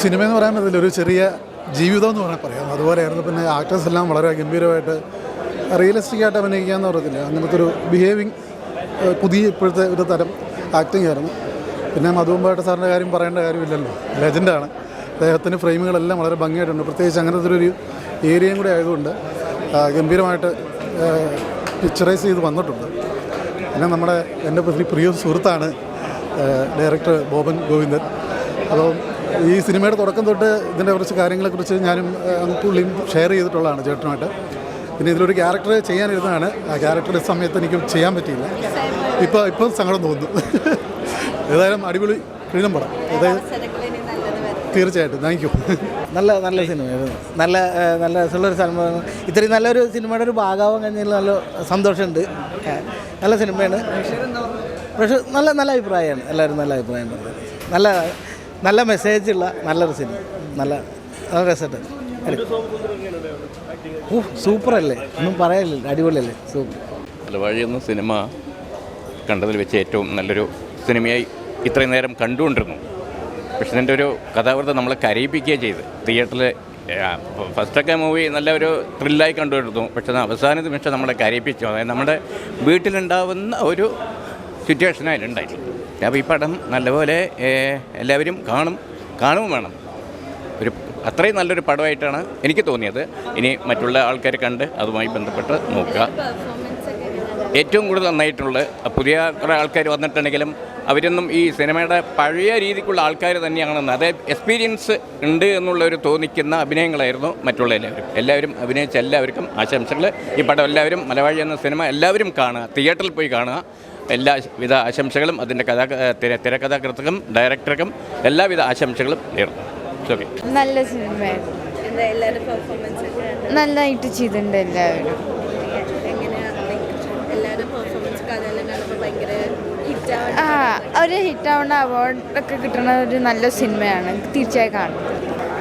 സിനിമയെന്ന് പറയാൻ പറ്റില്ല, ഒരു ചെറിയ ജീവിതം എന്ന് വേണമെങ്കിൽ പറയാം. അതുപോലെയായിരുന്നു. പിന്നെ ആക്ടേഴ്സ് എല്ലാം വളരെ ഗംഭീരമായിട്ട് റിയലിസ്റ്റിക്കായിട്ട് അഭിനയിക്കുക എന്ന് പറയത്തില്ല, അങ്ങനത്തെ ഒരു ബിഹേവിങ് പുതിയ ഇപ്പോഴത്തെ ഒരു തരം ആക്ടിങ് ആയിരുന്നു. പിന്നെ മധുവമ്പായിട്ട് സാറിൻ്റെ കാര്യം പറയേണ്ട കാര്യമില്ലല്ലോ, ലെജൻഡാണ്. അദ്ദേഹത്തിൻ്റെ ഫ്രെയിമുകളെല്ലാം വളരെ ഭംഗിയായിട്ടുണ്ട്. പ്രത്യേകിച്ച് അങ്ങനത്തെ ഒരു ഏരിയയും കൂടെ ആയതുകൊണ്ട് ഗംഭീരമായിട്ട് പിക്ചറൈസ് ചെയ്ത് വന്നിട്ടുണ്ട്. പിന്നെ എൻ്റെ പ്രിയ സുഹൃത്താണ് ഡയറക്ടർ ബോബൻ ഗോവിന്ദൻ. അപ്പോൾ ഈ സിനിമയുടെ തുടക്കം തൊട്ട് ഇതിൻ്റെ കുറച്ച് കാര്യങ്ങളെക്കുറിച്ച് ഞാനും പുള്ളിയും ഷെയർ ചെയ്തിട്ടുള്ളതാണ് ചേട്ടനുമായിട്ട്. പിന്നെ ഇതിലൊരു ക്യാരക്ടർ ചെയ്യാനിരുന്നതാണ്. ആ ക്യാരക്ടറുടെ സമയത്ത് എനിക്ക് ചെയ്യാൻ പറ്റിയില്ല. ഇപ്പം സങ്കടം തോന്നുന്നു. ഏതായാലും അടിപൊളി ക്ലീനം പടം. തീർച്ചയായിട്ടും താങ്ക് യു. നല്ല സിനിമയായിരുന്നു. നല്ല രസമുള്ളൊരു സിനിമ. ഇത്രയും നല്ലൊരു സിനിമയുടെ ഒരു ഭാഗമാവാൻ കഴിഞ്ഞാൽ നല്ല സന്തോഷമുണ്ട്. നല്ല സിനിമയാണ്. പക്ഷേ നല്ല അഭിപ്രായമാണ്. എല്ലാവരും നല്ല അഭിപ്രായം പറഞ്ഞത്. നല്ല മെസ്സേജുള്ള നല്ലൊരു സിനിമ. നല്ല രസമുണ്ട്. സൂപ്പറല്ലേ, ഒന്നും പറയാനില്ല, അടിപൊളിയല്ലേ, സൂപ്പർ. മലവാഴി എന്ന സിനിമ കണ്ടതിൽ വെച്ച് ഏറ്റവും നല്ലൊരു സിനിമയായി ഇത്രയും നേരം കണ്ടുകൊണ്ടിരുന്നു. പക്ഷെ ഇതിൻ്റെ ഒരു കഥാകൃത്ത് നമ്മളെ കരയിപ്പിക്കുകയും ചെയ്ത് തിയേറ്ററിൽ ഫസ്റ്റൊക്കെ മൂവി നല്ല ഒരു ത്രില്ലായി കണ്ടുകൊണ്ടിരുന്നു. പക്ഷേ അവസാന നിമിഷം നമ്മളെ കരയിപ്പിച്ചു. അതായത് നമ്മുടെ വീട്ടിലുണ്ടാവുന്ന ഒരു സിറ്റുവേഷനായിട്ട് ഉണ്ടായിട്ടില്ല. അപ്പോൾ ഈ പടം നല്ലപോലെ എല്ലാവരും കാണും വേണം. അത്രയും നല്ലൊരു പടമായിട്ടാണ് എനിക്ക് തോന്നിയത്. ഇനി മറ്റുള്ള ആൾക്കാർ കണ്ട് അതുമായി ബന്ധപ്പെട്ട് നോക്കുക. ഏറ്റവും കൂടുതൽ നന്നായിട്ടുള്ള പുതിയ കുറേ ആൾക്കാർ വന്നിട്ടുണ്ടെങ്കിലും അവരൊന്നും ഈ സിനിമയുടെ പഴയ രീതിക്കുള്ള ആൾക്കാർ തന്നെയാണെന്ന്, അതായത് എക്സ്പീരിയൻസ് ഉണ്ട് എന്നുള്ളൊരു തോന്നിക്കുന്ന അഭിനയങ്ങളായിരുന്നു മറ്റുള്ള എല്ലാവരും അഭിനയിച്ച എല്ലാവർക്കും ആശംസകൾ. ഈ പടം എല്ലാവരും മലവാഴി എന്ന സിനിമ എല്ലാവരും കാണുക, തിയേറ്ററിൽ പോയി കാണുക. എല്ലാവിധ ആശംസകളും അതിൻ്റെ തിരക്കഥാകൃത്തുക്കും ഡയറക്ടർക്കും എല്ലാവിധ ആശംസകളും നേർന്നു. ഓക്കെ, നല്ല സിനിമയായിരുന്നു. നന്നായിട്ട് ചെയ്തിട്ടുണ്ട് എല്ലാവരും. ഒരു ഹിറ്റാവുന്ന അവാർഡൊക്കെ കിട്ടുന്ന ഒരു നല്ല സിനിമയാണ്, തീർച്ചയായും കാണുന്നത്.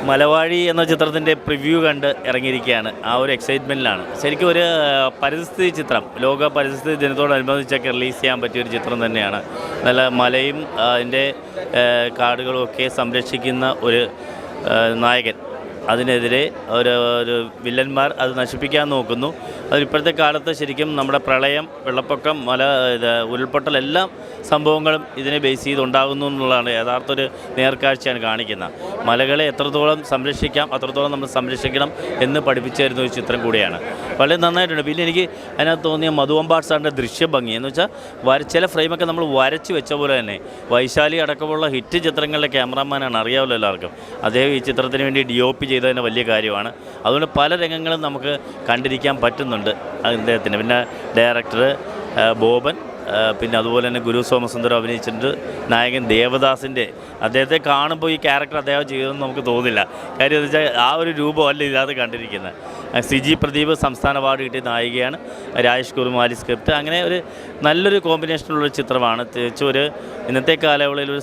മലവാഴി എന്ന ചിത്രത്തിൻ്റെ പ്രിവ്യൂ കണ്ട് ഇറങ്ങിയിരിക്കുകയാണ്. ആ ഒരു എക്സൈറ്റ്മെൻറ്റിലാണ്. ശരിക്കും ഒരു പരിസ്ഥിതി ചിത്രം, ലോക പരിസ്ഥിതി ദിനത്തോടനുബന്ധിച്ചൊക്കെ റിലീസ് ചെയ്യാൻ പറ്റിയൊരു ചിത്രം തന്നെയാണ്. നല്ല മലയും അതിൻ്റെ കാടുകളും ഒക്കെ സംരക്ഷിക്കുന്ന ഒരു നായകൻ, അതിനെതിരെ ഒരു വില്ലന്മാർ അത് നശിപ്പിക്കാൻ നോക്കുന്നു. അതിപ്പോഴത്തെ കാലത്ത് ശരിക്കും നമ്മുടെ പ്രളയം, വെള്ളപ്പൊക്കം, ഉരുൾപൊട്ടൽ എല്ലാം സംഭവങ്ങളും ഇതിനെ ബേസ് ചെയ്തുണ്ടാകുന്നു എന്നുള്ളതാണ് യഥാർത്ഥ ഒരു നേർക്കാഴ്ചയാണ് കാണിക്കുന്നത്. മലകളെ എത്രത്തോളം സംരക്ഷിക്കാം അത്രത്തോളം നമ്മൾ സംരക്ഷിക്കണം എന്ന് പഠിപ്പിച്ചു തരുന്ന ഒരു ചിത്രം കൂടിയാണ്. വളരെ നന്നായിട്ടുണ്ട്. പിന്നെ എനിക്ക് അതിനകത്ത് തോന്നിയ മധുവമ്പാട് സാറിൻ്റെ ദൃശ്യഭംഗി എന്ന് വെച്ചാൽ ചില ഫ്രെയിമൊക്കെ നമ്മൾ വരച്ച് വെച്ച പോലെ തന്നെ വൈശാലി അടക്കമുള്ള ഹിറ്റ് ചിത്രങ്ങളിലെ ക്യാമറാമാനാണ്, അറിയാമല്ലോ എല്ലാവർക്കും. അദ്ദേഹം ഈ ചിത്രത്തിന് വേണ്ടി DOP ചെയ്തതിന് വലിയ കാര്യമാണ്. അതുകൊണ്ട് പല രംഗങ്ങളും നമുക്ക് കണ്ടിരിക്കാൻ പറ്റുന്നുണ്ട് അദ്ദേഹത്തിന്. പിന്നെ ഡയറക്ടർ ബോബൻ, പിന്നെ അതുപോലെ തന്നെ ഗുരു സോമസുന്ദരം അഭിനയിച്ചിട്ടുണ്ട്. നായകൻ ദേവദാസിൻ്റെ, അദ്ദേഹത്തെ കാണുമ്പോൾ ഈ ക്യാരക്ടർ അദ്ദേഹം ചെയ്തതെന്ന് നമുക്ക് തോന്നില്ല. കാര്യം എന്ന് വെച്ചാൽ ആ ഒരു രൂപമല്ല ഇതിനകത്ത് കണ്ടിരിക്കുന്നത്. സിജി പ്രദീപ് സംസ്ഥാന അവാർഡ് കിട്ടിയ നായികയാണ്. രാജേഷ് കുറുമാലി സ്ക്രിപ്റ്റ്. അങ്ങനെ ഒരു നല്ലൊരു കോമ്പിനേഷനുള്ളൊരു ചിത്രമാണ്. തികച്ചും ഇന്നത്തെ കാലയളവിൽ ഒരു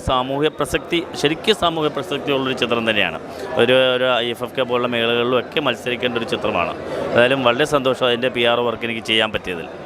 ശരിക്കും സാമൂഹ്യ പ്രസക്തിയുള്ളൊരു ചിത്രം തന്നെയാണ്. ഒരു IFFK പോലുള്ള മേളകളിലും ഒക്കെ മത്സരിക്കേണ്ട ഒരു ചിത്രമാണ്. ഏതായാലും വളരെ സന്തോഷം അതിൻ്റെ PR വർക്ക് എനിക്ക് ചെയ്യാൻ പറ്റിയതിൽ.